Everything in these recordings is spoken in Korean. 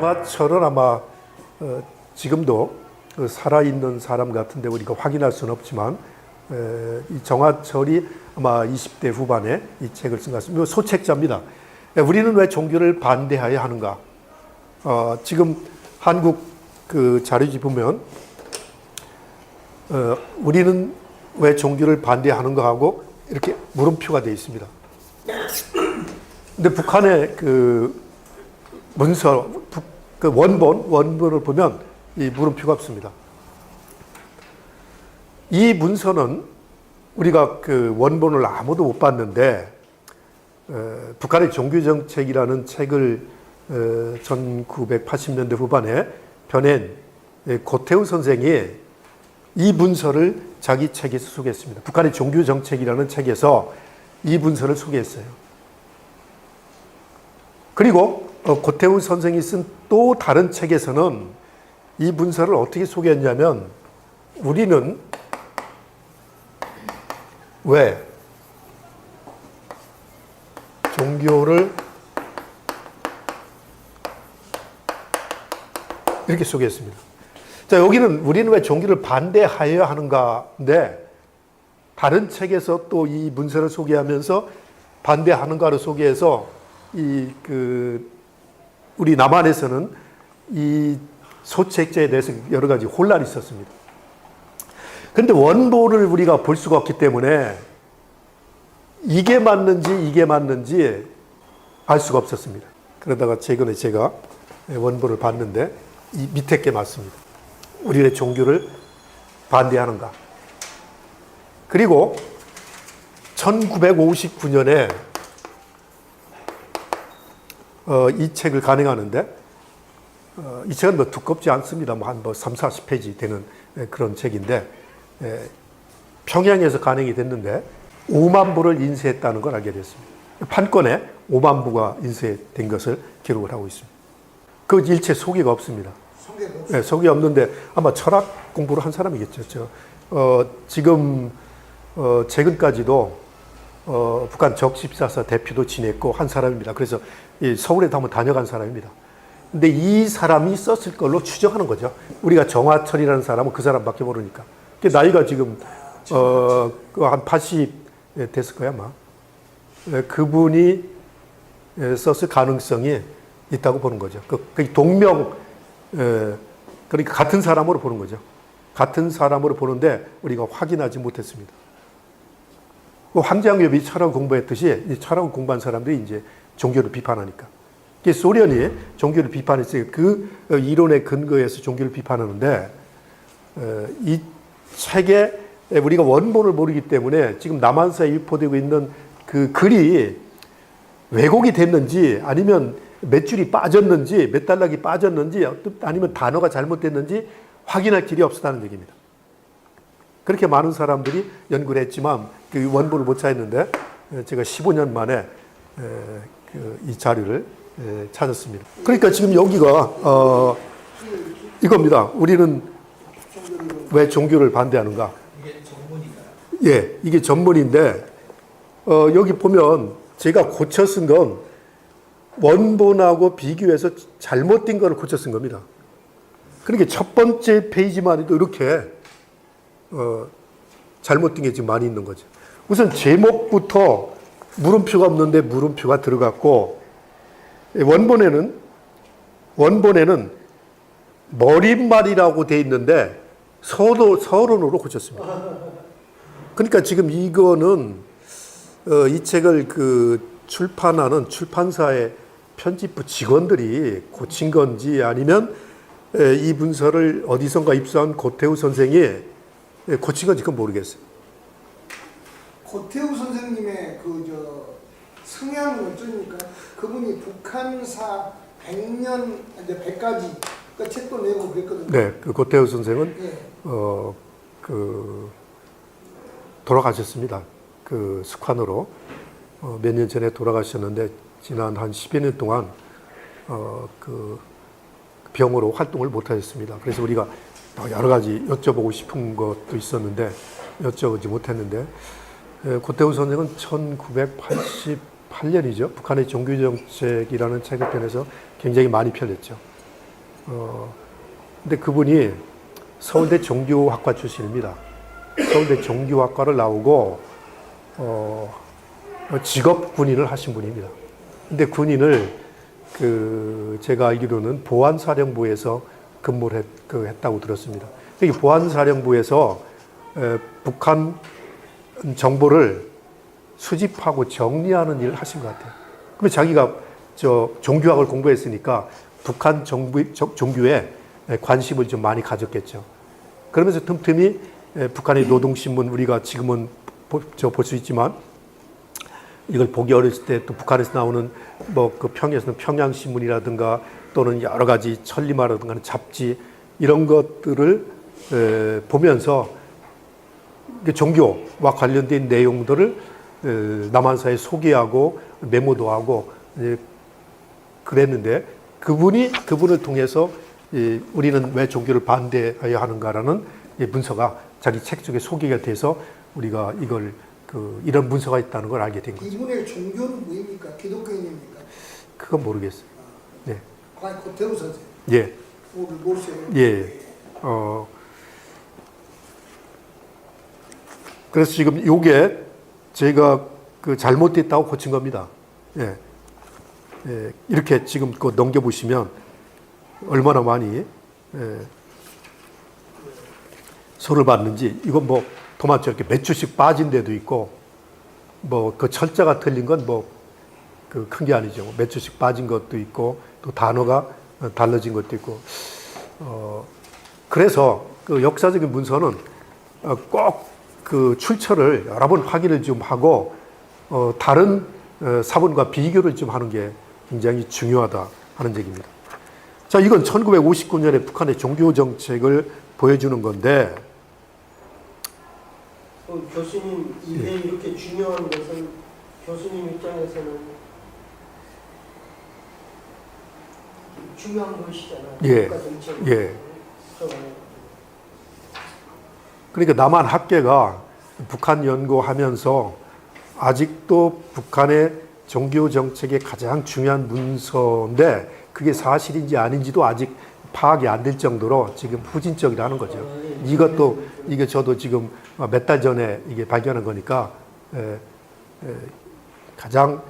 정화철은 아마 지금도 살아있는 사람 같은데 우리가 확인할 수는 없지만 이 정화철이 아마 20대 후반에 이 책을 쓴 것 같습니다. 소책자입니다. 우리는 왜 종교를 반대해야 하는가? 지금 한국 그 자료지 보면 우리는 왜 종교를 반대하는가 하고 이렇게 물음표가 되어 있습니다. 근데 북한의 그 문서, 그 원본을 보면 이 물음표가 없습니다. 이 문서는 우리가 그 원본을 아무도 못 봤는데 북한의 종교정책이라는 책을 1980년대 후반에 펴낸 고태우 선생이 이 문서를 자기 책에서 소개했습니다. 북한의 종교정책이라는 책에서 이 문서를 소개했어요. 그리고 고태우 선생이 쓴 또 다른 책에서는 이 문서를 어떻게 소개했냐면 우리는 왜 종교를 이렇게 소개했습니다. 자, 여기는 우리는 왜 종교를 반대하여야 하는가인데 다른 책에서 또 이 문서를 소개하면서 반대하는가를 소개해서 우리 남한에서는 이 소책자에 대해서 여러 가지 혼란이 있었습니다. 그런데 원본을 우리가 볼 수가 없기 때문에 이게 맞는지 알 수가 없었습니다. 그러다가 최근에 제가 원본을 봤는데 이 밑에 게 맞습니다. 우리의 종교를 반대하는가. 그리고 1959년에 이 책을 간행하는데 이 책은 뭐 두껍지 않습니다. 한 3, 40페이지 되는 그런 책인데 평양에서 간행이 됐는데 5만 부를 인쇄했다는 걸 알게 됐습니다. 판권에 5만 부가 인쇄된 것을 기록을 하고 있습니다. 그 일체 소개가 없습니다. 네, 소개 없는데 아마 철학 공부를 한 사람이겠죠. 지금 최근까지도 북한 적십사사 대표도 지냈고 한 사람입니다. 그래서 서울에도 한번 다녀간 사람입니다. 근데 이 사람이 썼을 걸로 추정하는 거죠. 우리가 정화철이라는 사람은 그 사람밖에 모르니까. 나이가 지금 한 80 됐을 거야 아마. 그분이 썼을 가능성이 있다고 보는 거죠. 그 동명, 그러니까 같은 사람으로 보는 거죠. 같은 사람으로 보는데 우리가 확인하지 못했습니다. 황장엽이 철학을 공부했듯이 이 철학을 공부한 사람들이 이제 종교를 비판하니까. 소련이 종교를 비판했어요. 그 이론에 근거해서 종교를 비판하는데 이 책에 우리가 원본을 모르기 때문에 지금 남한사에 유포되고 있는 그 글이 왜곡이 됐는지 아니면 몇 줄이 빠졌는지 몇 단락이 빠졌는지 아니면 단어가 잘못됐는지 확인할 길이 없었다는 얘기입니다. 그렇게 많은 사람들이 연구를 했지만 그 원본을 못 찾았는데 제가 15년 만에 이 자료를 찾았습니다. 그러니까 지금 여기가 이겁니다. 우리는 왜 종교를 반대하는가? 이게 전문인가요? 예, 이게 전문인데 여기 보면 제가 고쳐 쓴 건 원본하고 비교해서 잘못된 거를 고쳐 쓴 겁니다. 그러니까 첫 번째 페이지만 해도 이렇게 잘못된 게 지금 많이 있는 거죠. 우선 제목부터 물음표가 없는데 물음표가 들어갔고 원본에는 머릿말이라고 돼 있는데 서론으로 고쳤습니다. 그러니까 지금 이거는 이 책을 출판하는 출판사의 편집부 직원들이 고친 건지 아니면 이 문서를 어디선가 입수한 고태우 선생이 고친 건지 그건 모르겠어요. 고태우 선생님의 성향은 어쩌니까 그분이 북한사 100년 이제 100가지 그 책도 내고 그랬거든요. 네, 그 고태우 선생은 예. 돌아가셨습니다. 그 숙환으로 몇 년 전에 돌아가셨는데 지난 한 10여 년 동안 그 병으로 활동을 못 하셨습니다. 그래서 우리가 여러 가지 여쭤보고 싶은 것도 있었는데 여쭤보지 못했는데 고태우 선생은 1988년이죠. 북한의 종교정책이라는 책을 펴내서 굉장히 많이 펴냈죠. 근데 그분이 서울대 종교학과 출신입니다. 서울대 종교학과를 나오고 직업 군인을 하신 분입니다. 근데 군인을 제가 알기로는 보안사령부에서 근무를 했다고 들었습니다. 이 보안사령부에서 북한 정보를 수집하고 정리하는 일을 하신 것 같아요. 그러면 자기가 종교학을 공부했으니까 북한 종교에 관심을 좀 많이 가졌겠죠. 그러면서 틈틈이 북한의 노동신문, 우리가 지금은 볼 수 있지만 이걸 보기 어렸을 때 또 북한에서 나오는 그 평양에서는 평양신문이라든가 또는 여러 가지 천리마라든가 잡지 이런 것들을 보면서 종교와 관련된 내용들을 남한사에 소개하고 메모도 하고 그랬는데 그분을 통해서 우리는 왜 종교를 반대해야 하는가라는 문서가 자기 책 속에 소개가 돼서 우리가 이런 문서가 있다는 걸 알게 된 거죠. 이분의 종교는 뭐입니까? 기독교인입니까? 그건 모르겠어요. 네. 과연 그 대우 선생. 예. 모르세요? 예. 그래서 지금 요게 제가 잘못됐다고 고친 겁니다. 예. 예. 이렇게 지금 넘겨보시면 얼마나 많이 손을 봤는지, 이건 도마처 이렇게 몇 주씩 빠진 데도 있고, 그 철자가 틀린 건 큰 게 아니죠. 몇 주씩 빠진 것도 있고, 또 단어가 달라진 것도 있고. 그래서 역사적인 문서는 꼭 출처를 여러 번 확인을 좀 하고, 다른 사본과 비교를 좀 하는 게 굉장히 중요하다 하는 얘기입니다. 자, 이건 1959년에 북한의 종교 정책을 보여주는 건데, 교수님, 이게 이렇게 중요한 것은 교수님 입장에서는 중요한 것이잖아요. 예. 예. 그러니까 남한 학계가 북한 연구하면서 아직도 북한의 종교 정책의 가장 중요한 문서인데 그게 사실인지 아닌지도 아직 파악이 안 될 정도로 지금 후진적이라는 거죠. 이게 저도 지금 몇 달 전에 이게 발견한 거니까 가장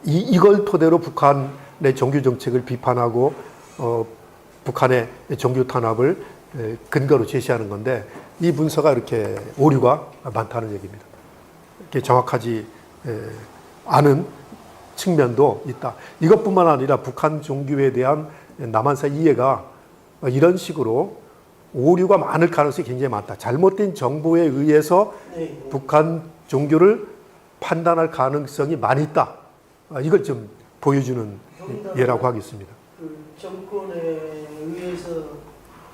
이걸 토대로 북한의 종교 정책을 비판하고 북한의 종교 탄압을 근거로 제시하는 건데 이 문서가 이렇게 오류가 많다는 얘기입니다. 이렇게 정확하지 않은 측면도 있다. 이것뿐만 아니라 북한 종교에 대한 남한사 이해가 이런 식으로 오류가 많을 가능성이 굉장히 많다. 잘못된 정보에 의해서 북한 종교를 판단할 가능성이 많이 있다. 이걸 좀 보여주는 예라고 하겠습니다. 정권에 의해서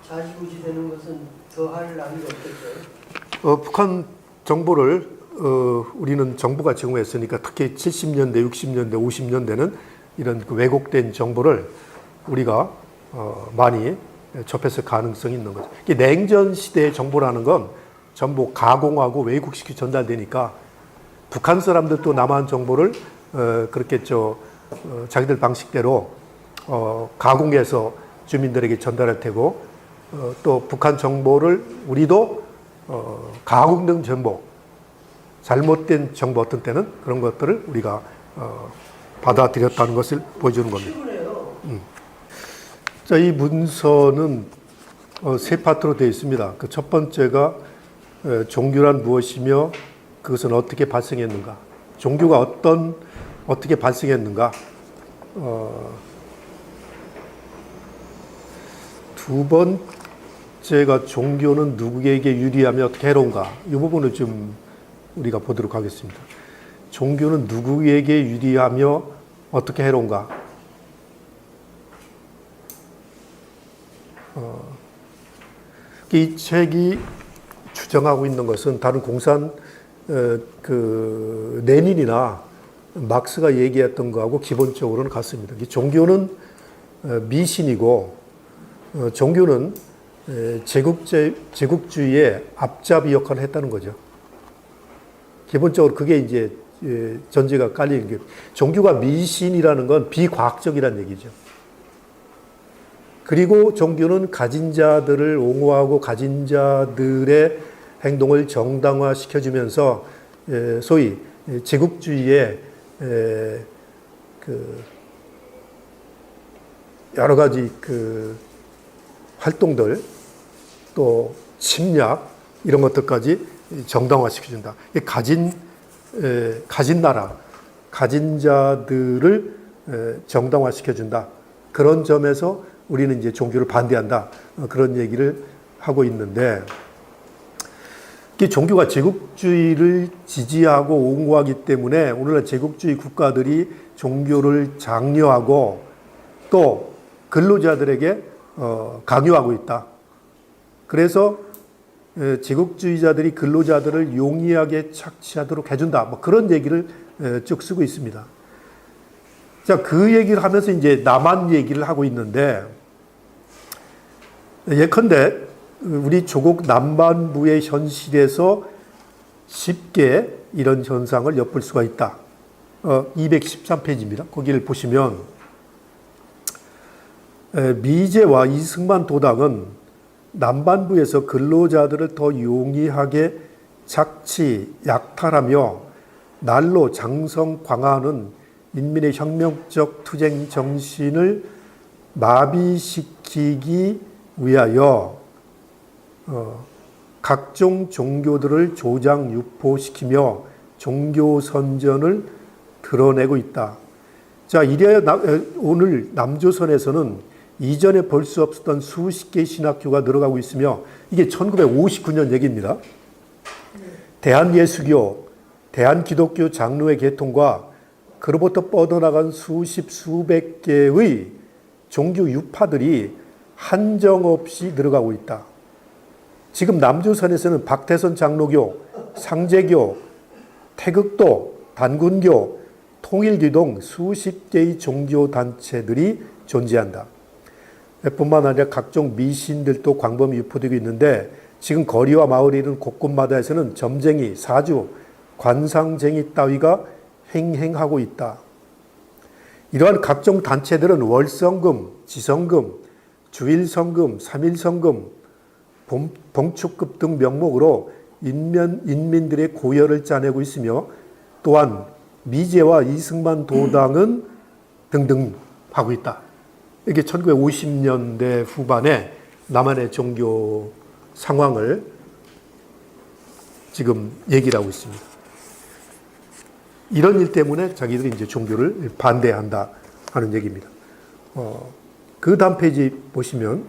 좌지우지되는 것은 더할 나위가 없겠죠. 북한 정보를 우리는 정부가 제공했으니까 특히 70년대, 60년대, 50년대는 이런 왜곡된 정보를 우리가 많이 접했을 가능성이 있는 거죠. 냉전 시대의 정보라는 건 전부 가공하고 왜곡시켜 전달되니까 북한 사람들도 남한 정보를 그렇게 자기들 방식대로 가공해서 주민들에게 전달할 테고 또 북한 정보를 우리도 가공된 정보, 잘못된 정보 어떤 때는 그런 것들을 우리가 받아들였다는 것을 보여주는 겁니다. 자, 이 문서는 세 파트로 되어 있습니다. 그 첫 번째가 종교란 무엇이며 그것은 어떻게 발생했는가? 종교가 어떻게 발생했는가? 두 번째가 종교는 누구에게 유리하며 어떻게 해로운가? 이 부분을 좀 우리가 보도록 하겠습니다. 종교는 누구에게 유리하며 어떻게 해로운가? 이 책이 주장하고 있는 것은 다른 공산 레닌이나 막스가 얘기했던 거하고 기본적으로는 같습니다. 종교는 미신이고 종교는 제국주의의 앞잡이 역할을 했다는 거죠. 기본적으로 그게 이제 전제가 깔리는 게 종교가 미신이라는 건 비과학적이라는 얘기죠. 그리고 종교는 가진 자들을 옹호하고 가진 자들의 행동을 정당화시켜주면서 소위 제국주의의 그 여러 가지 그 활동들 또 침략 이런 것들까지 정당화시켜준다. 가진 나라, 가진 자들을 정당화시켜준다. 그런 점에서 우리는 이제 종교를 반대한다. 그런 얘기를 하고 있는데, 종교가 제국주의를 지지하고 옹호하기 때문에 오늘날 제국주의 국가들이 종교를 장려하고 또 근로자들에게 강요하고 있다. 그래서 제국주의자들이 근로자들을 용이하게 착취하도록 해준다. 뭐 그런 얘기를 쭉 쓰고 있습니다. 자, 그 얘기를 하면서 이제 남한 얘기를 하고 있는데, 예컨대 우리 조국 남반부의 현실에서 쉽게 이런 현상을 엿볼 수가 있다. 213페이지입니다. 거기를 보시면 미제와 이승만 도당은 남반부에서 근로자들을 더 용이하게 착취, 약탈하며 날로 장성 광화하는 인민의 혁명적 투쟁 정신을 마비시키기 위하여 각종 종교들을 조장 유포시키며 종교 선전을 드러내고 있다. 자, 이래야 오늘 남조선에서는 이전에 볼 수 없었던 수십 개의 신학교가 늘어가고 있으며, 이게 1959년 얘기입니다. 대한예수교, 대한기독교 장로회 계통과 그로부터 뻗어나간 수백 개의 종교 유파들이 한정없이 늘어가고 있다. 지금 남조선에서는 박태선 장로교, 상제교, 태극도, 단군교, 통일교 등 수십 개의 종교단체들이 존재한다. 뿐만 아니라 각종 미신들도 광범위 유포되고 있는데, 지금 거리와 마을에 있는 곳곳마다에서는 점쟁이, 사주, 관상쟁이 따위가 횡행하고 있다. 이러한 각종 단체들은 월성금, 지성금, 주일성금, 삼일성금, 봉축급 등 명목으로 인민들의 고열을 짜내고 있으며, 또한 미제와 이승만 도당은 등등 하고 있다. 이게 1950년대 후반에 남한의 종교 상황을 지금 얘기를 하고 있습니다. 이런 일 때문에 자기들이 이제 종교를 반대한다 하는 얘기입니다. 그 다음 페이지 보시면,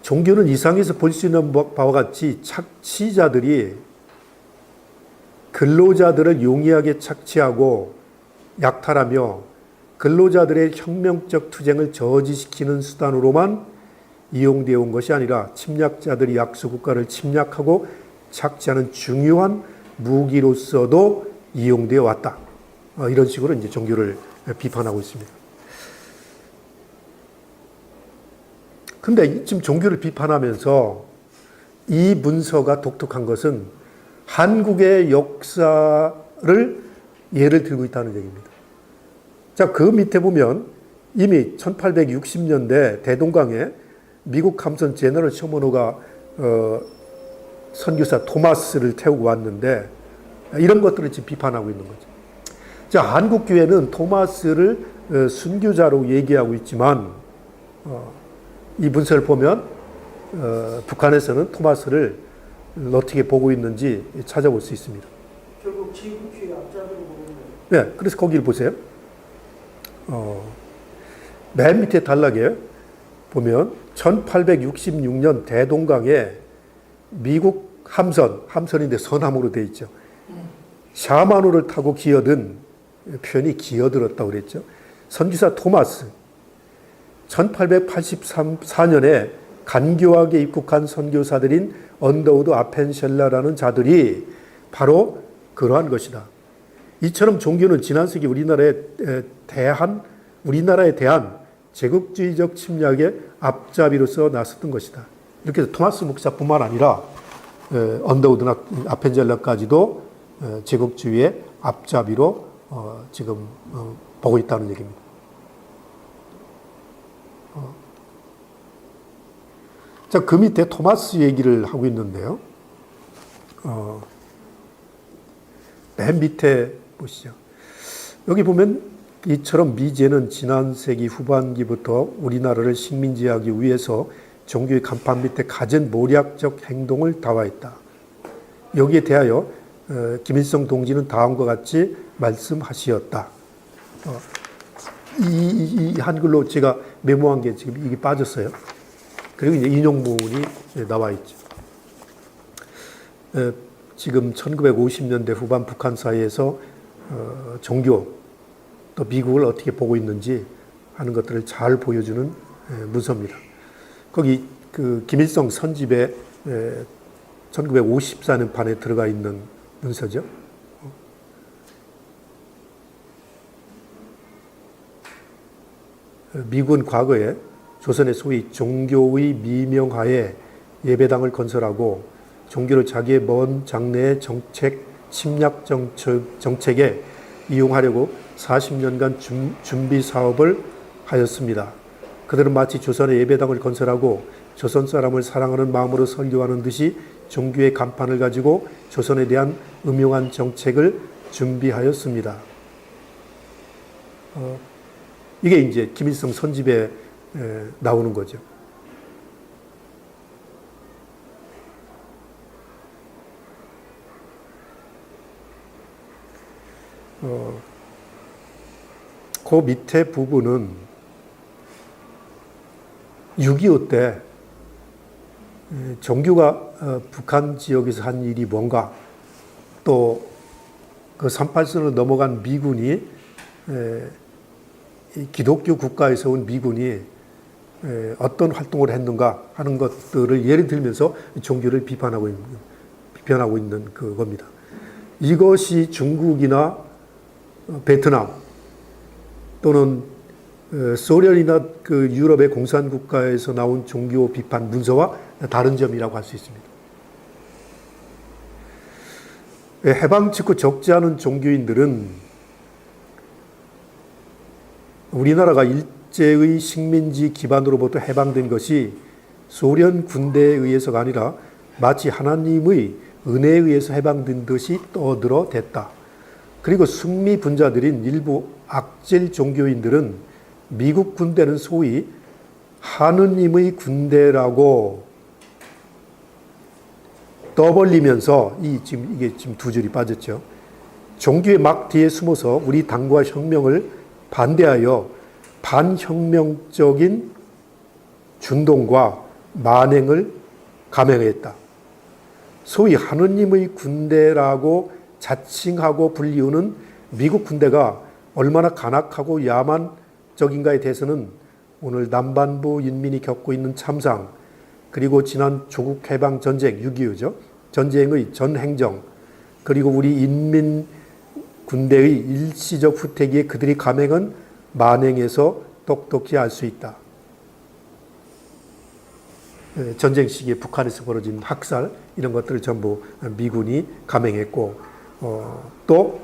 종교는 이상에서 볼 수 있는 바와 같이 착취자들이 근로자들을 용이하게 착취하고 약탈하며 근로자들의 혁명적 투쟁을 저지시키는 수단으로만 이용되어 온 것이 아니라 침략자들이 약소국가를 침략하고 착취하는 중요한 무기로서도 이용되어 왔다. 이런 식으로 이제 종교를 비판하고 있습니다. 근데 지금 종교를 비판하면서 이 문서가 독특한 것은 한국의 역사를 예를 들고 있다는 얘기입니다. 자, 그 밑에 보면 이미 1860년대 대동강에 미국 함선 제너럴 셔먼호가 선교사 토마스를 태우고 왔는데, 이런 것들을 지금 비판하고 있는 거죠. 자, 한국교회는 토마스를 순교자로 얘기하고 있지만, 이 문서를 보면 북한에서는 토마스를 어떻게 보고 있는지 찾아볼 수 있습니다. 결국 제국주의 앞잡이로 보는 거예요. 네, 그래서 거기를 보세요. 맨 밑에 단락에 보면 1866년 대동강에 미국 함선인데 선함으로 되어 있죠. 샤마노를 타고 기어든, 표현이 기어들었다고 그랬죠. 선지사 토마스, 1884년에 간교하게 입국한 선교사들인 언더우드 아펜셀라라는 자들이 바로 그러한 것이다. 이처럼 종교는 지난 세기 우리나라에 대한 제국주의적 침략의 앞잡이로서 나섰던 것이다. 이렇게 해서 토마스 목사뿐만 아니라 언더우드나 아펜젤라까지도 제국주의의 앞잡이로 지금 보고 있다는 얘기입니다. 자, 그 밑에 토마스 얘기를 하고 있는데요. 맨 밑에 보시죠. 여기 보면 이처럼 미제는 지난 세기 후반기부터 우리나라를 식민지하기 위해서 종교의 간판 밑에 가진 모략적 행동을 다화했다. 여기에 대하여 김일성 동지는 다음과 같이 말씀하시었다. 이 한글로 제가 메모한 게 지금 이게 빠졌어요. 그리고 이제 인용문이 나와 있죠. 지금 1950년대 후반 북한 사회에서 종교 또 미국을 어떻게 보고 있는지 하는 것들을 잘 보여주는 문서입니다. 거기 그 김일성 선집에 1954년 판에 들어가 있는 문서죠. 미국은 과거에 조선의 소위 종교의 미명하에 예배당을 건설하고 종교를 자기의 먼 장래의 정책, 침략 정책에 이용하려고 40년간 준비 사업을 하였습니다. 그들은 마치 조선의 예배당을 건설하고 조선 사람을 사랑하는 마음으로 설교하는 듯이 종교의 간판을 가지고 조선에 대한 음흉한 정책을 준비하였습니다. 이게 이제 김일성 선집에 나오는 거죠. 그 밑에 부분은 6.25 때 정규가 북한 지역에서 한 일이 뭔가, 또 그 38선을 넘어간 미군이 기독교 국가에서 온 미군이 어떤 활동을 했는가 하는 것들을 예를 들면서 종교를 비판하고 있는 그겁니다. 이것이 중국이나 베트남 또는 소련이나 그 유럽의 공산국가에서 나온 종교 비판 문서와 다른 점이라고 할 수 있습니다. 해방 직후 적지 않은 종교인들은 우리나라가 일제의 식민지 기반으로부터 해방된 것이 소련 군대에 의해서가 아니라 마치 하나님의 은혜에 의해서 해방된 듯이 떠들어댔다. 그리고 승리 분자들인 일부 악질 종교인들은 미국 군대는 소위 하느님의 군대라고 떠벌리면서 이게 지금 두 줄이 빠졌죠. 종교의 막 뒤에 숨어서 우리 당과 혁명을 반대하여 반혁명적인 준동과 만행을 감행했다. 소위 하느님의 군대라고 자칭하고 불리우는 미국 군대가 얼마나 간악하고 야만적인가에 대해서는 오늘 남반부 인민이 겪고 있는 참상, 그리고 지난 조국 해방 전쟁 6.25죠. 전쟁의 전 행정, 그리고 우리 인민 군대의 일시적 후퇴기에 그들이 감행한 만행에서 똑똑히 알 수 있다. 전쟁 시기에 북한에서 벌어진 학살 이런 것들을 전부 미군이 감행했고, 또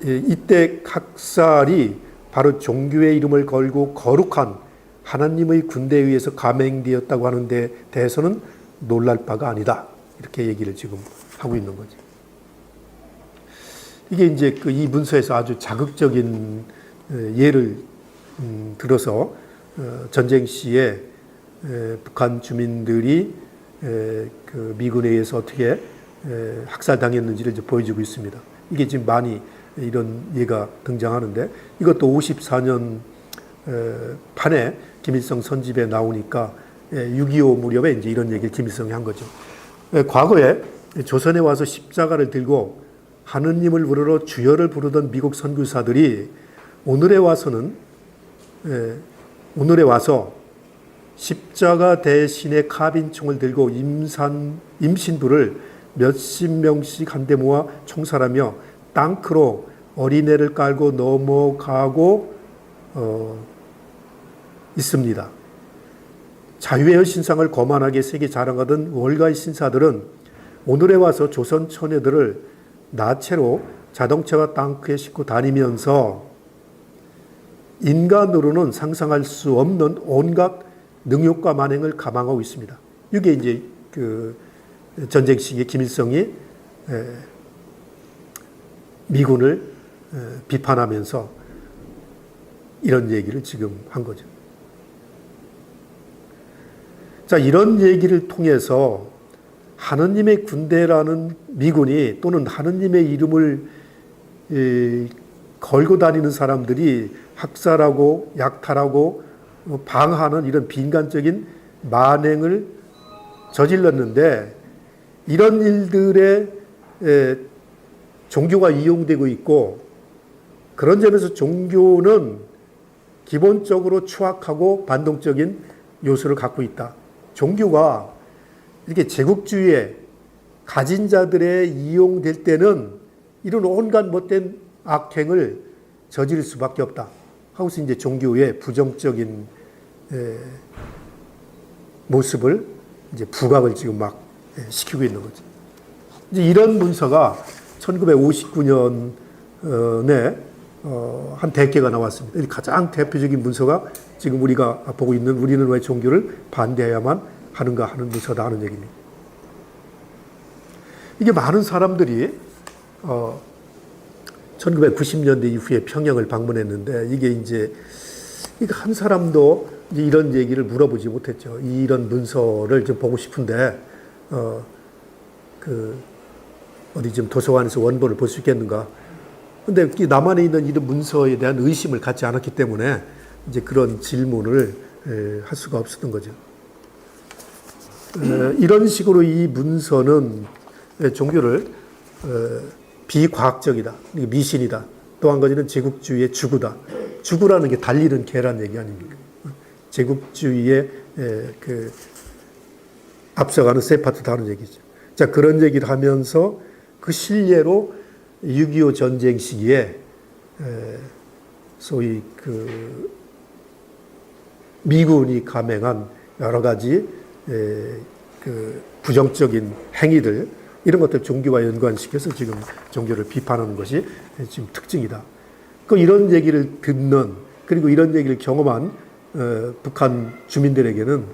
이때 학살이 바로 종교의 이름을 걸고 거룩한 하나님의 군대에 의해서 감행되었다고 하는 데 대해서는 놀랄 바가 아니다. 이렇게 얘기를 지금 하고 있는 거죠. 이게 이제 이 문서에서 아주 자극적인 예를 들어서 전쟁 시에 북한 주민들이 그 미군에 의해서 어떻게 학살당했는지를 이제 보여주고 있습니다. 이게 지금 많이 이런 예가 등장하는데, 이것도 54년 판에 김일성 선집에 나오니까 6.25 무렵에 이제 이런 얘기를 김일성이 한 거죠. 과거에 조선에 와서 십자가를 들고 하느님을 부르러 주여를 부르던 미국 선교사들이 오늘에 와서 십자가 대신에 카빈총을 들고 임신부를 몇십 명씩 한데 모아 총살하며 땅크로 어린애를 깔고 넘어가고 있습니다. 자유의 신상을 거만하게 세계 자랑하던 월가의 신사들은 오늘에 와서 조선 처녀들을 나체로 자동차와 땅크에 싣고 다니면서 인간으로는 상상할 수 없는 온갖 능욕과 만행을 감행하고 있습니다. 이게 이제 그 전쟁 시기에 김일성이 미군을 비판하면서 이런 얘기를 지금 한 거죠. 자, 이런 얘기를 통해서 하느님의 군대라는 미군이 또는 하느님의 이름을 걸고 다니는 사람들이 학살하고 약탈하고 방하는 이런 비인간적인 만행을 저질렀는데 이런 일들에 종교가 이용되고 있고 그런 점에서 종교는 기본적으로 추악하고 반동적인 요소를 갖고 있다. 종교가 이렇게 제국주의에 가진 자들에 이용될 때는 이런 온갖 못된 악행을 저지를 수밖에 없다. 하고서 이제 종교의 부정적인 모습을 이제 부각을 지금 막 시키고 있는 거죠. 이제 이런 문서가 1959년에 한 대개가 나왔습니다. 가장 대표적인 문서가 지금 우리가 보고 있는 우리는 왜 종교를 반대해야만 하는가 하는 문서다 하는 얘기입니다. 이게 많은 사람들이 1990년대 이후에 평양을 방문했는데 이게 이제 한 사람도 이런 얘기를 물어보지 못했죠. 이런 문서를 좀 보고 싶은데 어디 좀 도서관에서 원본을 볼 수 있겠는가? 근데 남한에 있는 이런 문서에 대한 의심을 갖지 않았기 때문에 이제 그런 질문을 할 수가 없었던 거죠. 이런 식으로 이 문서는 종교를 비과학적이다, 미신이다. 또 한 가지는 제국주의의 주구다. 주구라는 게 달리는 개란 얘기 아닙니까? 제국주의의 그 앞서가는 세파트다 하는 얘기죠. 자, 그런 얘기를 하면서 그 실례로 6.25 전쟁 시기에 소위 그 미군이 감행한 여러 가지 그 부정적인 행위들 이런 것들 종교와 연관시켜서 지금 종교를 비판하는 것이 지금 특징이다. 이런 얘기를 듣는 그리고 이런 얘기를 경험한 북한 주민들에게는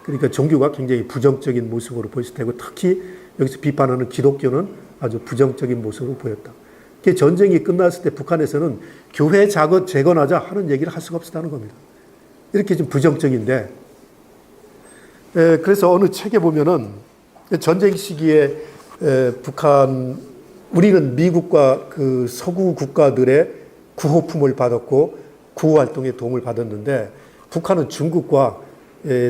그러니까 종교가 굉장히 부정적인 모습으로 보였을 테고 특히 여기서 비판하는 기독교는 아주 부정적인 모습으로 보였다. 전쟁이 끝났을 때 북한에서는 교회 재건하자 하는 얘기를 할 수가 없었다는 겁니다. 이렇게 좀 부정적인데 그래서 어느 책에 보면은 전쟁 시기에 우리는 미국과 그 서구 국가들의 구호품을 받았고 구호활동에 도움을 받았는데 북한은 중국과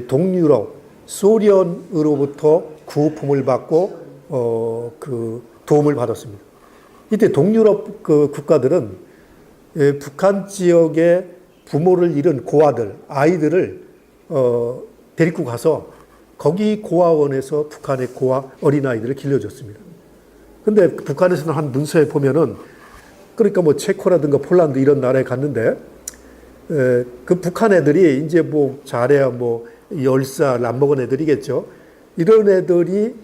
동유럽, 소련으로부터 구호품을 받고 그 도움을 받았습니다. 이때 동유럽 그 국가들은 북한 지역의 부모를 잃은 고아들, 아이들을 데리고 가서 거기 고아원에서 북한의 고아 어린아이들을 길러줬습니다. 근데 북한에서는 한 문서에 보면은 그러니까 뭐 체코라든가 폴란드 이런 나라에 갔는데 그 북한 애들이 이제 뭐 잘해야 뭐 10살 안 먹은 애들이겠죠. 이런 애들이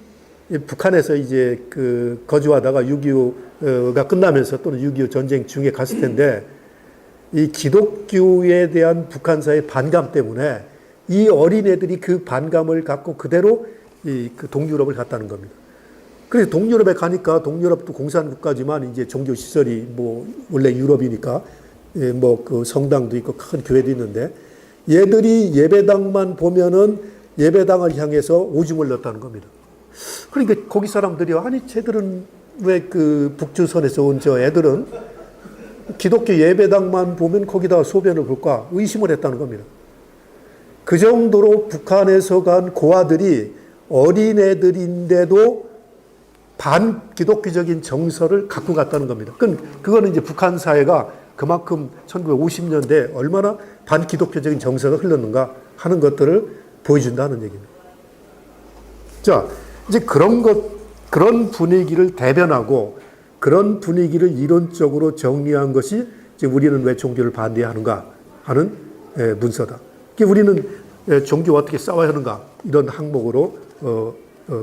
북한에서 이제 그 거주하다가 6.25가 끝나면서 또는 6.25 전쟁 중에 갔을 텐데 이 기독교에 대한 북한사의 반감 때문에 이 어린애들이 그 반감을 갖고 그대로 그 동유럽을 갔다는 겁니다. 그래서 동유럽에 가니까 동유럽도 공산국가지만 이제 종교시설이 뭐 원래 유럽이니까 뭐 그 성당도 있고 큰 교회도 있는데 얘들이 예배당만 보면은 예배당을 향해서 오줌을 넣었다는 겁니다. 그러니까 거기 사람들이 아니 쟤들은 왜 그 북조선에서 온 저 애들은 기독교 예배당만 보면 거기다 소변을 볼까 의심을 했다는 겁니다. 그 정도로 북한에서 간 고아들이 어린애들인데도 반기독교적인 정서를 갖고 갔다는 겁니다. 그거는 이제 북한 사회가 그만큼 1950년대에 얼마나 반기독교적인 정서가 흘렀는가 하는 것들을 보여준다는 얘기입니다. 자, 이제 그런 분위기를 대변하고 그런 분위기를 이론적으로 정리한 것이 이제 우리는 왜 종교를 반대하는가 하는 문서다. 우리는 종교와 어떻게 싸워야 하는가 이런 항목으로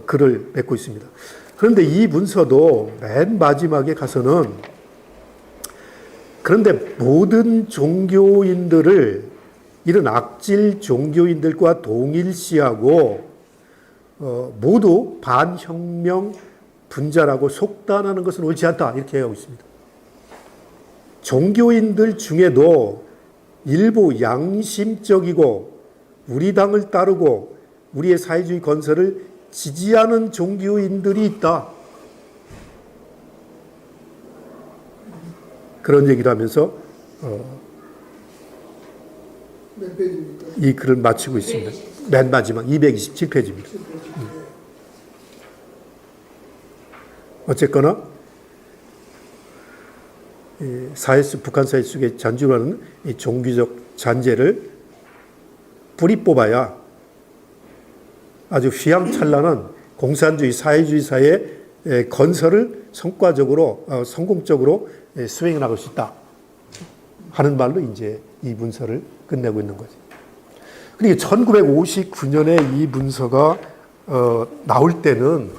글을 맺고 있습니다. 그런데 이 문서도 맨 마지막에 가서는 그런데 모든 종교인들을 이런 악질 종교인들과 동일시하고 모두 반혁명 분자라고 속단하는 것은 옳지 않다. 이렇게 하고 있습니다. 종교인들 중에도 일부 양심적이고 우리 당을 따르고 우리의 사회주의 건설을 지지하는 종교인들이 있다. 그런 얘기를 하면서 몇 페이지입니까? 이 글을 마치고 있습니다. 맨 마지막 227페이지입니다. 어쨌거나 북한 사회 속에 잔존하는 이 종교적 잔재를 뿌리 뽑아야 아주 휘황찬란한 공산주의 사회주의 사회의 건설을 성공적으로 수행해 나갈 수 있다 하는 말로 이제 이 문서를 끝내고 있는 거죠. 그러니까 1959년에 이 문서가 나올 때는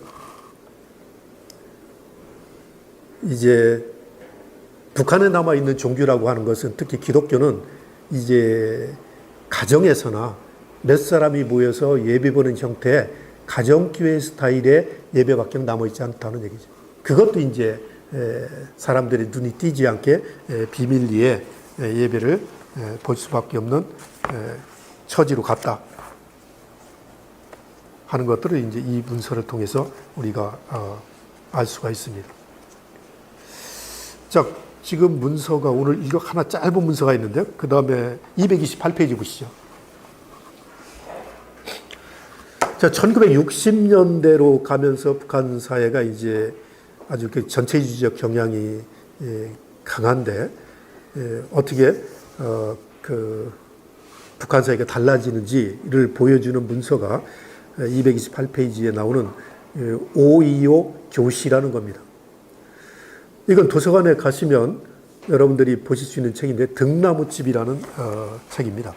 이제 북한에 남아 있는 종교라고 하는 것은 특히 기독교는 이제 가정에서나 몇 사람이 모여서 예배 보는 형태의 가정교회 스타일의 예배밖에 남아있지 않다는 얘기죠. 그것도 이제 사람들의 눈이 띄지 않게 비밀리에 예배를 볼 수밖에 없는 처지로 갔다 하는 것들을 이제 이 문서를 통해서 우리가 알 수가 있습니다. 자, 지금 문서가 오늘 이거 하나 짧은 문서가 있는데요. 그 다음에 228페이지 보시죠. 자, 1960년대로 가면서 북한 사회가 이제 아주 그 전체주의적 경향이 강한데 어떻게 그 북한 사회가 달라지는지를 보여주는 문서가 228페이지에 나오는 525 교시라는 겁니다. 이건 도서관에 가시면 여러분들이 보실 수 있는 책인데 등나무집이라는 책입니다.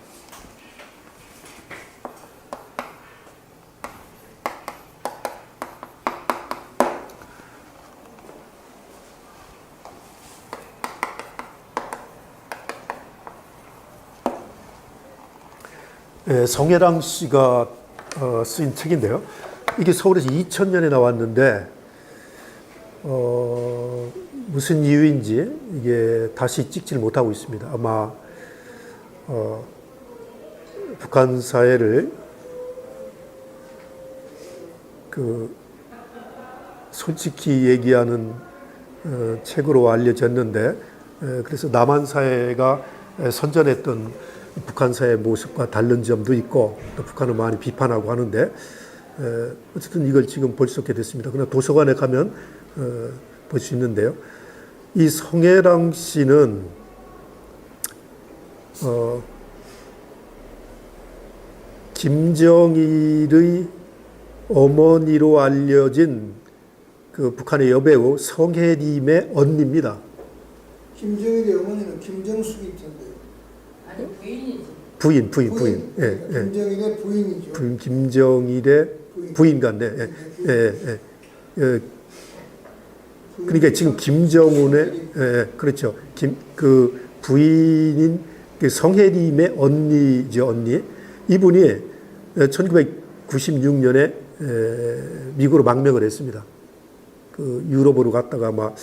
성혜랑 씨가 쓰인 책인데요. 이게 서울에서 2000년에 나왔는데 무슨 이유인지 이게 다시 찍지를 못하고 있습니다. 아마 북한 사회를 그 솔직히 얘기하는 책으로 알려졌는데 그래서 남한 사회가 선전했던 북한 사회의 모습과 다른 점도 있고 또 북한을 많이 비판하고 하는데 어쨌든 이걸 지금 볼 수 없게 됐습니다. 그러나 도서관에 가면 볼 수 있는데요. 이 성혜랑 씨는 김정일의 어머니로 알려진 그 북한의 여배우 성혜림의 언니입니다. 김정일의 어머니는 김정숙이 텐데. 아니 부인이지. 부인. 예, 예. 김정일의 부인이죠. 김정일의 부인 같네. 예. 그러니까 지금 김정은의 그렇죠. 그 부인인 그 성혜림의 언니죠, 언니. 이분이 1996년에 미국으로 망명을 했습니다. 그 유럽으로 갔다가 아마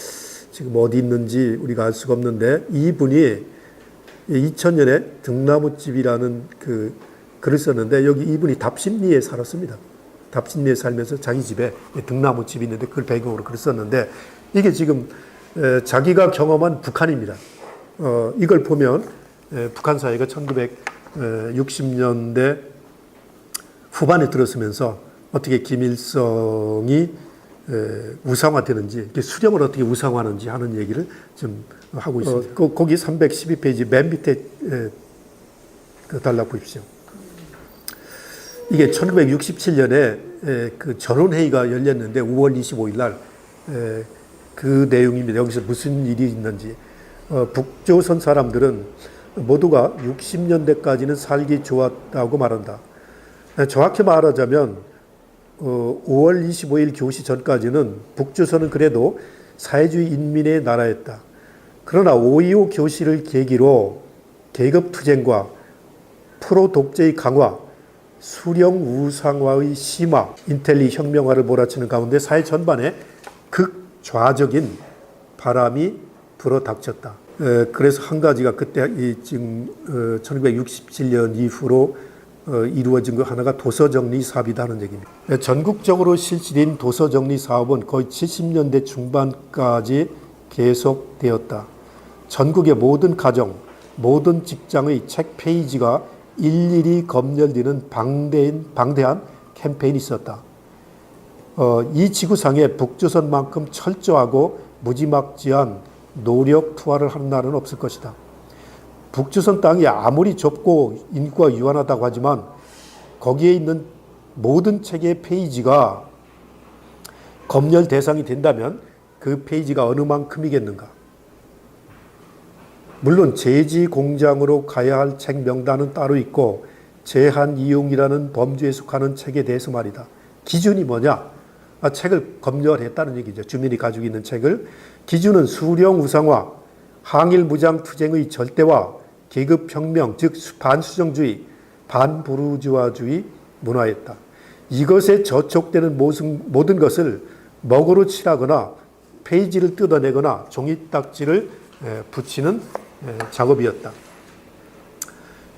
지금 어디 있는지 우리가 알 수가 없는데 이분이 2000년에 등나무집이라는 그 글을 썼는데 여기 이분이 답심리에 살았습니다. 답심리에 살면서 자기 집에 등나무집이 있는데 그걸 배경으로 글을 썼는데 이게 지금 자기가 경험한 북한입니다. 이걸 보면 북한 사회가 1960년대 후반에 들어서면서 어떻게 김일성이 우상화되는지, 수령을 어떻게 우상화하는지 하는 얘기를 좀 하고 있습니다. 거기 312페이지 맨 밑에 달라 보십시오. 이게 1967년에 그 전원회의가 열렸는데 5월 25일 날 그 내용입니다. 여기서 무슨 일이 있는지. 북조선 사람들은 모두가 60년대까지는 살기 좋았다고 말한다. 정확히 말하자면 5월 25일 교시 전까지는 북조선은 그래도 사회주의 인민의 나라였다. 그러나 5.25 교시를 계기로 계급투쟁과 프로 독재의 강화, 수령 우상화의 심화, 인텔리 혁명화를 몰아치는 가운데 사회 전반에 극좌적인 바람이 불어닥쳤다. 그래서 한 가지가 그때 지금 1967년 이후로 이루어진 것 하나가 도서정리 사업이라는 얘기입니다. 전국적으로 실시된 도서정리 사업은 거의 70년대 중반까지 계속되었다. 전국의 모든 가정, 모든 직장의 책 페이지가 일일이 검열되는 방대한 캠페인이 있었다. 이 지구상에 북조선만큼 철저하고 무지막지한 노력 투하를 하는 나라는 없을 것이다. 북조선 땅이 아무리 좁고 인구가 유한하다고 하지만 거기에 있는 모든 책의 페이지가 검열 대상이 된다면 그 페이지가 어느 만큼이겠는가. 물론 제지 공장으로 가야 할 책 명단은 따로 있고 제한 이용이라는 범주에 속하는 책에 대해서 말이다. 기준이 뭐냐? 책을 검열했다는 얘기죠. 주민이 가지고 있는 책을. 기준은 수령 우상화, 항일 무장 투쟁의 절대화, 계급혁명, 즉 반수정주의, 반부르주아주의 문화였다. 이것에 저촉되는 모든 것을 먹으로 칠하거나 페이지를 뜯어내거나 종이딱지를 붙이는 작업이었다.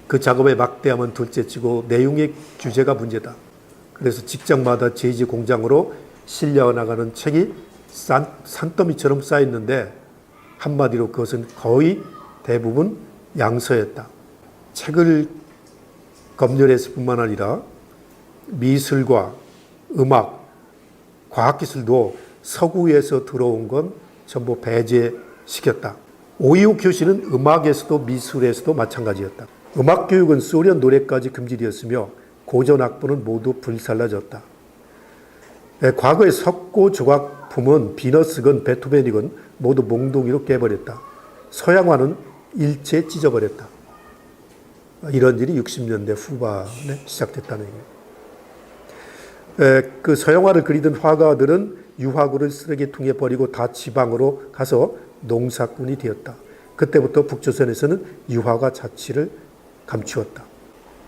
그 작업의 막대함은 둘째치고 내용의 규제가 문제다. 그래서 직장마다 제지 공장으로 실려 나가는 책이 산더미처럼 쌓였는데 한마디로 그것은 거의 대부분 양서였다. 책을 검열했을 뿐만 아니라 미술과 음악, 과학기술도 서구에서 들어온 건 전부 배제시켰다. 5.25 교실은 음악에서도 미술에서도 마찬가지였다. 음악교육은 소련 노래까지 금지되었으며 고전악보는 모두 불살라졌다. 과거의 석고 조각품은 비너스건 베토벤이건 모두 몽둥이로 깨버렸다. 서양화는 일체 찢어버렸다. 이런 일이 60년대 후반에 시작됐다는 얘기예요. 그 서양화를 그리던 화가들은 유화구를 쓰레기통에 버리고 다 지방으로 가서 농사꾼이 되었다. 그때부터 북조선에서는 유화가 자취를 감추었다.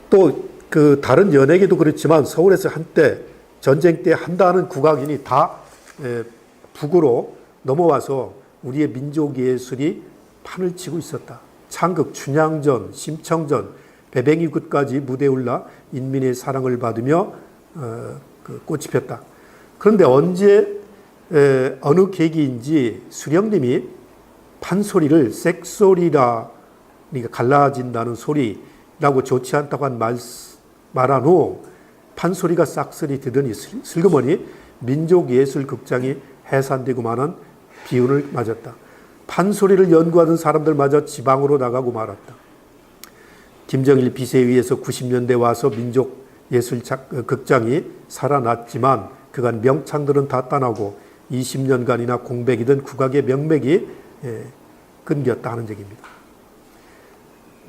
또 그 다른 연예계도 그렇지만 서울에서 한때 전쟁 때 한다는 국악인이 다 북으로 넘어와서 우리의 민족 예술이 판을 치고 있었다. 창극, 춘향전, 심청전, 배뱅이굿까지 무대에 올라 인민의 사랑을 받으며 꽃이 폈다. 그런데 언제 어느 계기인지 수령님이 판소리를 쇳소리라, 그러니까 갈라진다는 소리라고 좋지 않다고 말한 후 판소리가 싹쓸이 되더니 슬그머니 민족예술극장이 해산되고만한 비운을 맞았다. 판소리를 연구하던 사람들마저 지방으로 나가고 말았다. 김정일 비서에 의해서 90년대 와서 민족예술극장이 살아났지만 그간 명창들은 다 떠나고 20년간이나 공백이던 국악의 명맥이 끊겼다 하는 얘기입니다.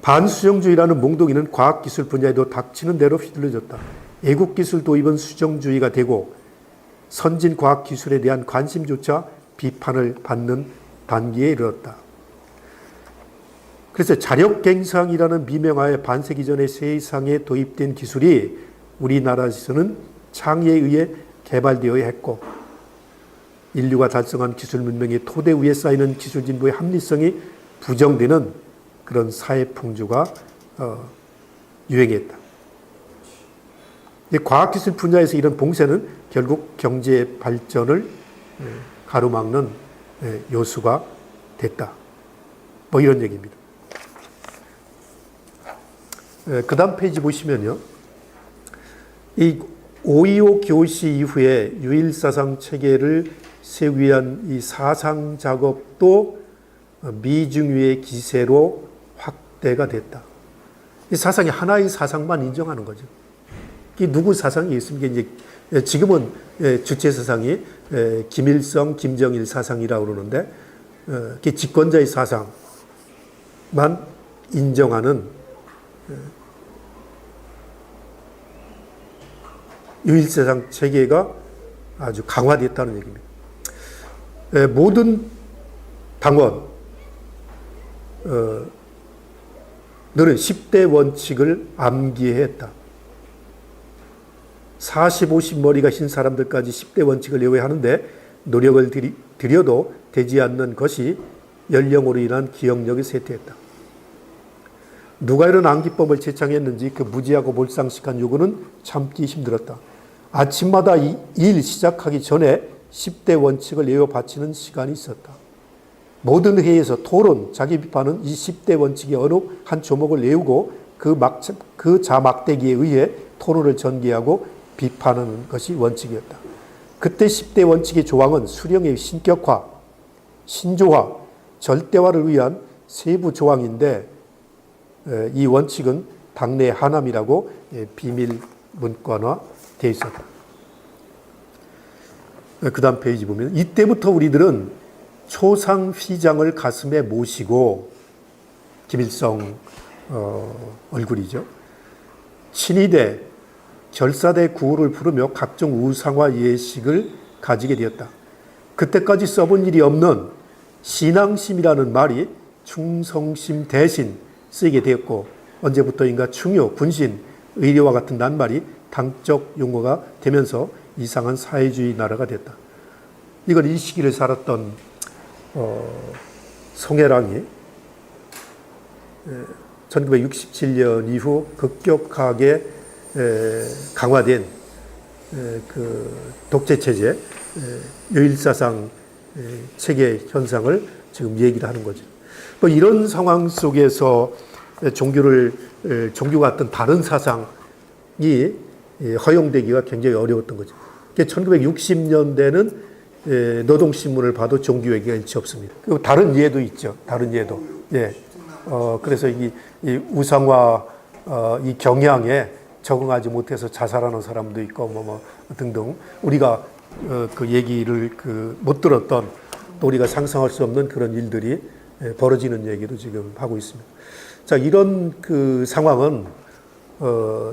반수정주의라는 몽둥이는 과학기술 분야에도 닥치는 대로 휘둘려졌다. 애국기술 도입은 수정주의가 되고 선진 과학기술에 대한 관심조차 비판을 받는 단계에 이르렀다. 그래서 자력갱상이라는 미명하에 반세기 전에 세상에 도입된 기술이 우리나라에서는 창의에 의해 개발되어야 했고 인류가 달성한 기술 문명의 토대 위에 쌓이는 기술 진보의 합리성이 부정되는 그런 사회 풍조가 유행했다. 과학기술 분야에서 이런 봉쇄는 결국 경제 발전을 가로막는 요소가 됐다. 뭐 이런 얘기입니다. 그 다음 페이지 보시면요. 이 5.25 교시 이후에 유일사상 체계를 세우기 위한 이 사상 작업도 미중유의 기세로 확대가 됐다. 이 사상이 하나의 사상만 인정하는 거죠. 이 누구 사상이 있습니까? 이제 지금은 주체 사상이 김일성, 김정일 사상이라고 그러는데 집권자의 사상만 인정하는 유일사상 체계가 아주 강화됐다는 얘기입니다. 모든 당원, 너는 10대 원칙을 암기했다. 40, 50 머리가 흰 사람들까지 10대 원칙을 외워야 하는데 노력을 들여도 되지 않는 것이 연령으로 인한 기억력이 쇠퇴했다. 누가 이런 암기법을 제창했는지 그 무지하고 몰상식한 요구는 참기 힘들었다. 아침마다 일 시작하기 전에 10대 원칙을 외워 바치는 시간이 있었다. 모든 회의에서 토론, 자기 비판은 이 10대 원칙의 어느 한 조목을 외우고 그 자막대기에 의해 토론을 전개하고 비판하는 것이 원칙이었다. 그때 10대 원칙의 조항은 수령의 신격화, 신조화, 절대화를 위한 세부 조항인데 이 원칙은 당내 하남이라고 비밀 문건화되어 있었다. 그 다음 페이지 보면 이때부터 우리들은 초상 휘장을 가슴에 모시고 김일성 얼굴이죠. 친위대, 결사대 구호를 부르며 각종 우상화 예식을 가지게 되었다. 그때까지 써본 일이 없는 신앙심이라는 말이 충성심 대신 쓰이게 되었고 언제부터인가 충효, 분신, 의료와 같은 낱말이 당적 용어가 되면서 이상한 사회주의 나라가 됐다. 이걸 이 시기를 살았던 송해랑이 1967년 이후 급격하게 강화된 그 독재체제, 요일사상 체계 현상을 지금 얘기를 하는 거죠. 뭐 이런 상황 속에서 종교가 어떤 다른 사상이 허용되기가 굉장히 어려웠던 거죠. 1960년대는 노동신문을 봐도 종교 얘기가 일치 없습니다. 그리고 다른 예도 있죠. 다른 예도. 예. 그래서 이 우상화 이 경향에 적응하지 못해서 자살하는 사람도 있고 뭐 등등 우리가 그 얘기를 못 들었던 또 우리가 상상할 수 없는 그런 일들이 벌어지는 얘기도 지금 하고 있습니다. 자, 이런 그 상황은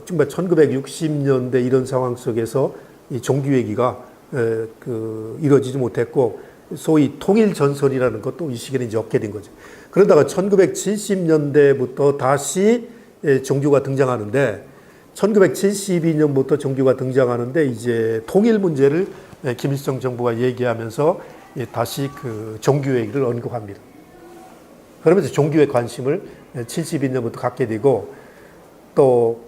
정말 1960년대 이런 상황 속에서 이 종교 얘기가 이루어지지 못했고 소위 통일 전선이라는 것도 이 시기에는 이제 없게 된 거죠. 그러다가 1970년대부터 다시 종교가 등장하는데 1972년부터 종교가 등장하는데 이제 통일 문제를 김일성 정부가 얘기하면서 다시 그 종교 얘기를 언급합니다. 그러면서 종교에 관심을 72년부터 갖게 되고 또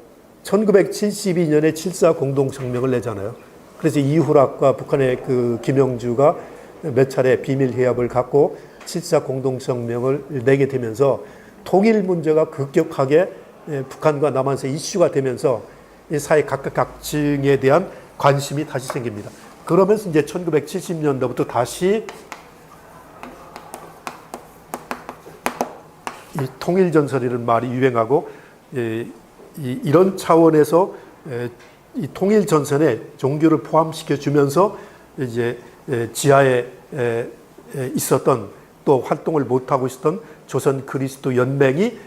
1972년에 7.4 공동성명을 내잖아요. 그래서 이후락과 북한의 그 김영주가 몇 차례 비밀 회합을 갖고 7.4 공동성명을 내게 되면서 통일 문제가 급격하게 북한과 남한에서 이슈가 되면서 사회 각각각층에 대한 관심이 다시 생깁니다. 그러면서 이제 1970년대부터 다시 이 통일전선이라는 말이 유행하고 이런 차원에서 이 통일전선에 종교를 포함시켜 주면서 이제 지하에 있었던 또 활동을 못하고 있었던 조선 그리스도 연맹이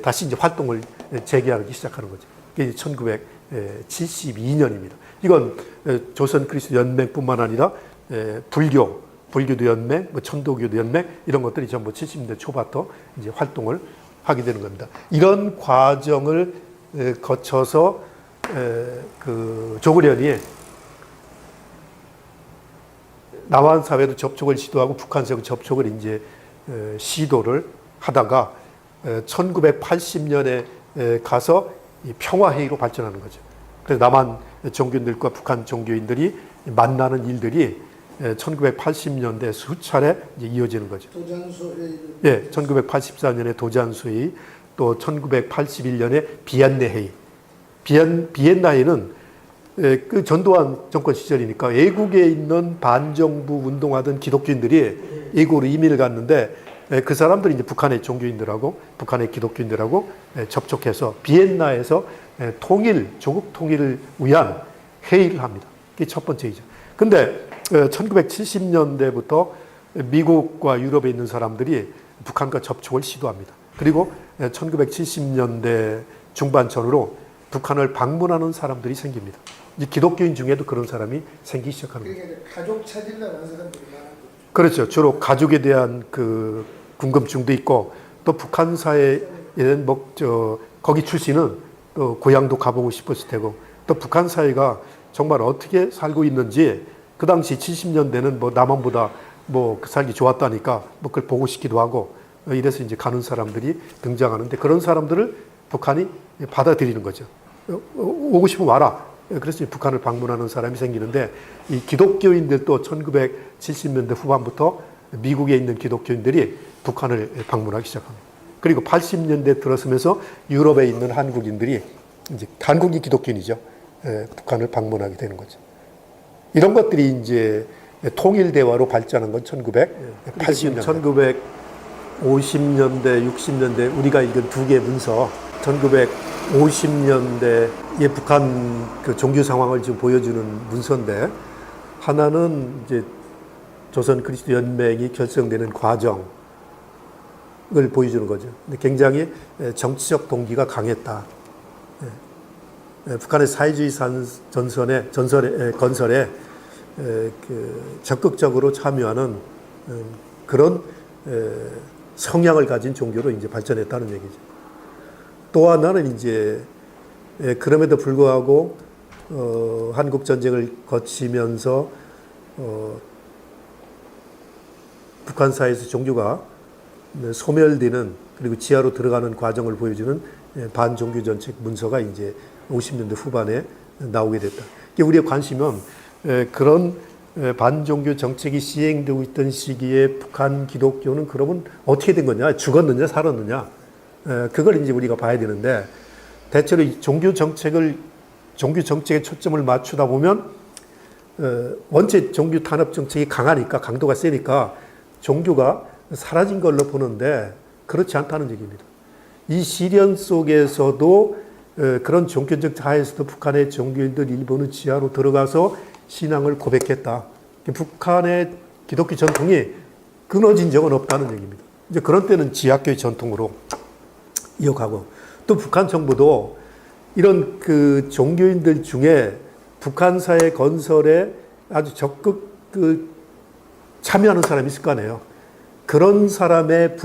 다시 이제 활동을 재개하기 시작하는 거죠. 이게 1972년입니다. 이건 조선 그리스도 연맹뿐만 아니라 불교도 연맹, 천도교도 연맹 이런 것들이 전부 70년대 초부터 이제 활동을 하게 되는 겁니다. 이런 과정을 거쳐서 그 조그련이 남한 사회도 접촉을 시도하고 북한 사회도 접촉을 이제 시도를 하다가 1980년에 가서 평화회의로 발전하는 거죠. 그래서 남한 종교인들과 북한 종교인들이 만나는 일들이 1980년대 수차례 이어지는 거죠. 도잔수 회의. 예, 1984년에 도잔수 회의, 또 1981년에 비엔나 회의. 비엔나 회의는 그 전두환 정권 시절이니까 외국에 있는 반정부 운동하던 기독교인들이 외국으로 이민을 갔는데 그 사람들이 이제 북한의 종교인들하고 북한의 기독교인들하고 접촉해서 비엔나에서 조국 통일을 위한 회의를 합니다. 그게 첫 번째이죠. 근데 1970년대부터 미국과 유럽에 있는 사람들이 북한과 접촉을 시도합니다. 그리고 1970년대 중반전으로 북한을 방문하는 사람들이 생깁니다. 이제 기독교인 중에도 그런 사람이 생기기 시작하는 거죠. 그러니까 가족 찾으려고 하는 사람들이 많은 거죠. 그렇죠. 주로 가족에 대한 그 궁금증도 있고 또 북한 사회 이런 거기 출신은 또 고향도 가보고 싶었을 테고 또 북한 사회가 정말 어떻게 살고 있는지 그 당시 70년대는 뭐 남한보다 그 살기 좋았다니까 그걸 보고 싶기도 하고 이래서 이제 가는 사람들이 등장하는데 그런 사람들을 북한이 받아들이는 거죠. 오고 싶으면 와라. 그래서 북한을 방문하는 사람이 생기는데 이 기독교인들도 1970년대 후반부터 미국에 있는 기독교인들이 북한을 방문하기 시작합니다. 그리고 80년대 들어서면서 유럽에 있는 한국인들이 이제 한국인 기독교인이죠. 북한을 방문하게 되는 거죠. 이런 것들이 이제 통일 대화로 발전한 건 1980년대. 1950년대, 60년대 우리가 읽은 두 개의 문서, 1950년대의 북한 그 종교 상황을 지금 보여주는 문서인데 하나는 이제 조선 그리스도 연맹이 결성되는 과정을 보여주는 거죠. 근데 굉장히 정치적 동기가 강했다. 북한의 사회주의 건설에 적극적으로 참여하는 그런 성향을 가진 종교로 이제 발전했다는 얘기죠. 또 하나는 이제 그럼에도 불구하고 한국 전쟁을 거치면서 북한 사회에서 종교가 소멸되는 그리고 지하로 들어가는 과정을 보여주는 반종교 정책 문서가 이제 50년대 후반에 나오게 됐다. 우리의 관심은 그런 반종교 정책이 시행되고 있던 시기에 북한 기독교는 그러면 어떻게 된 거냐? 죽었느냐? 살았느냐? 그걸 이제 우리가 봐야 되는데 대체로 이 종교 정책에 초점을 맞추다 보면 원체 종교 탄압 정책이 강하니까 강도가 세니까 종교가 사라진 걸로 보는데 그렇지 않다는 얘기입니다. 이 시련 속에서도 그런 종교적 하에서도 북한의 종교인들 일부는 지하로 들어가서 신앙을 고백했다. 북한의 기독교 전통이 끊어진 적은 없다는 얘기입니다. 이제 그런 때는 지하교의 전통으로 이어가고 또 북한 정부도 이런 그 종교인들 중에 북한 사회 건설에 아주 적극 참여하는 사람이 있을 거 아니에요. 그런 사람의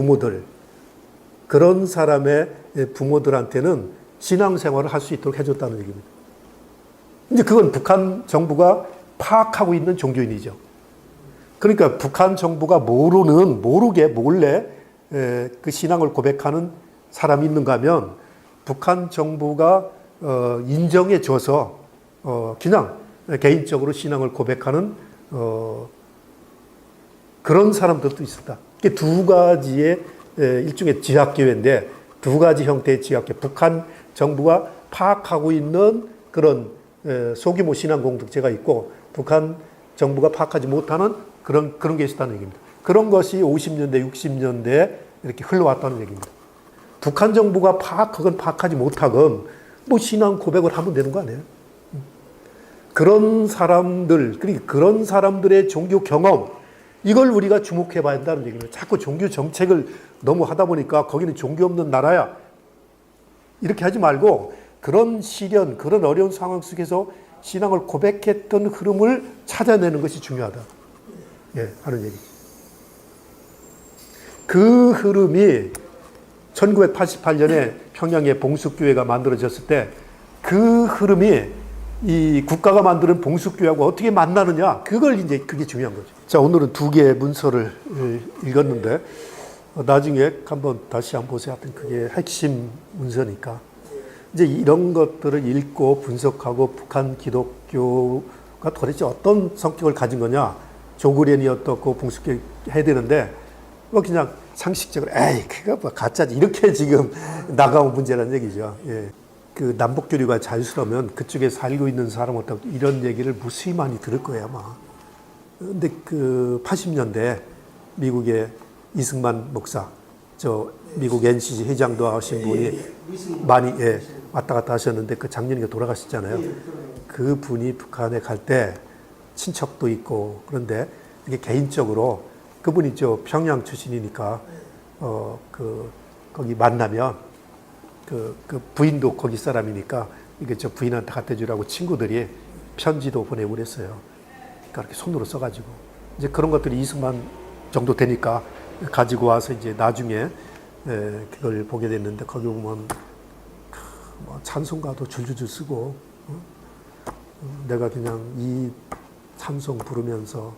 부모들한테는 신앙생활을 할 수 있도록 해줬다는 얘기입니다. 이제 그건 북한 정부가 파악하고 있는 종교인이죠. 그러니까 북한 정부가 모르게 몰래 그 신앙을 고백하는 사람이 있는가 하면 북한 정부가 인정해 줘서 그냥 개인적으로 신앙을 고백하는 그런 사람들도 있었다. 이게 두 가지의 일종의 지하교회인데 두 가지 형태의 지하교회. 북한 정부가 파악하고 있는 그런 소규모 신앙 공동체가 있고 북한 정부가 파악하지 못하는 그런 게 있었다는 얘기입니다. 그런 것이 50년대, 60년대에 이렇게 흘러왔다는 얘기입니다. 북한 정부가 그건 파악하지 못하건 뭐 신앙 고백을 하면 되는 거 아니에요? 그런 사람들의 종교 경험, 이걸 우리가 주목해 봐야 한다는 얘기입니다. 자꾸 종교 정책을 너무 하다 보니까 거기는 종교 없는 나라야. 이렇게 하지 말고 그런 시련, 그런 어려운 상황 속에서 신앙을 고백했던 흐름을 찾아내는 것이 중요하다. 하는 얘기죠. 그 흐름이 1988년에 평양에 봉숙교회가 만들어졌을 때 그 흐름이 이 국가가 만드는 봉숙교회하고 어떻게 만나느냐, 그게 중요한 거죠. 자, 오늘은 두 개의 문서를 읽었는데 나중에 다시 한번 보세요. 하여튼 그게 핵심 문서니까 이제 이런 것들을 읽고 분석하고 북한 기독교가 도대체 어떤 성격을 가진 거냐, 조국련이 어떻고 봉숙교회 해야 되는데 그냥 상식적으로 그거 뭐 가짜지 이렇게 지금 나가온 문제라는 얘기죠. 그 남북 교류가 자유스러우면 그쪽에 살고 있는 사람 어떻고 이런 얘기를 무수히 많이 들을 거예요 아마. 근데 그 80년대 미국의 이승만 목사, 미국 NCC 회장도 하신 분이 많이 왔다 갔다 하셨는데 그 작년에 돌아가셨잖아요. 그 분이 북한에 갈 때 친척도 있고 그런데 이게 개인적으로 그분이 평양 출신이니까 거기 만나면 그 부인도 거기 사람이니까 이게 부인한테 갖다 주라고 친구들이 편지도 보내고 그랬어요. 그러니까 이렇게 손으로 써가지고 이제 그런 것들이 20만 정도 되니까 가지고 와서 이제 나중에 그걸 보게 됐는데 거기 보면 뭐 찬송가도 줄줄줄 쓰고 내가 그냥 이 찬송 부르면서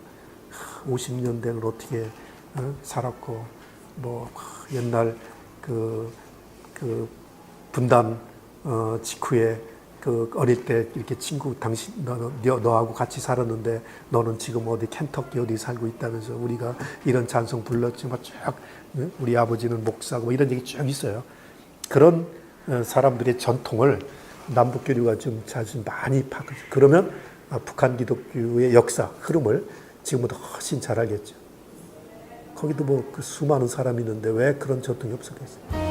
50년대를 어떻게 살았고 뭐 옛날 그 분단 직후에 그 어릴 때 이렇게 친구 당신 너하고 같이 살았는데 너는 지금 어디 켄터키 어디 살고 있다면서 우리가 이런 찬송 불렀지만 쫙 우리 아버지는 목사고 뭐 이런 얘기 쭉 있어요. 그런 사람들의 전통을 남북교류가 좀 자주 많이 파고 그러면 북한 기독교의 역사 흐름을 지금보다 훨씬 잘 알겠죠. 거기도 뭐 그 수많은 사람이 있는데 왜 그런 전통이 없었겠어요?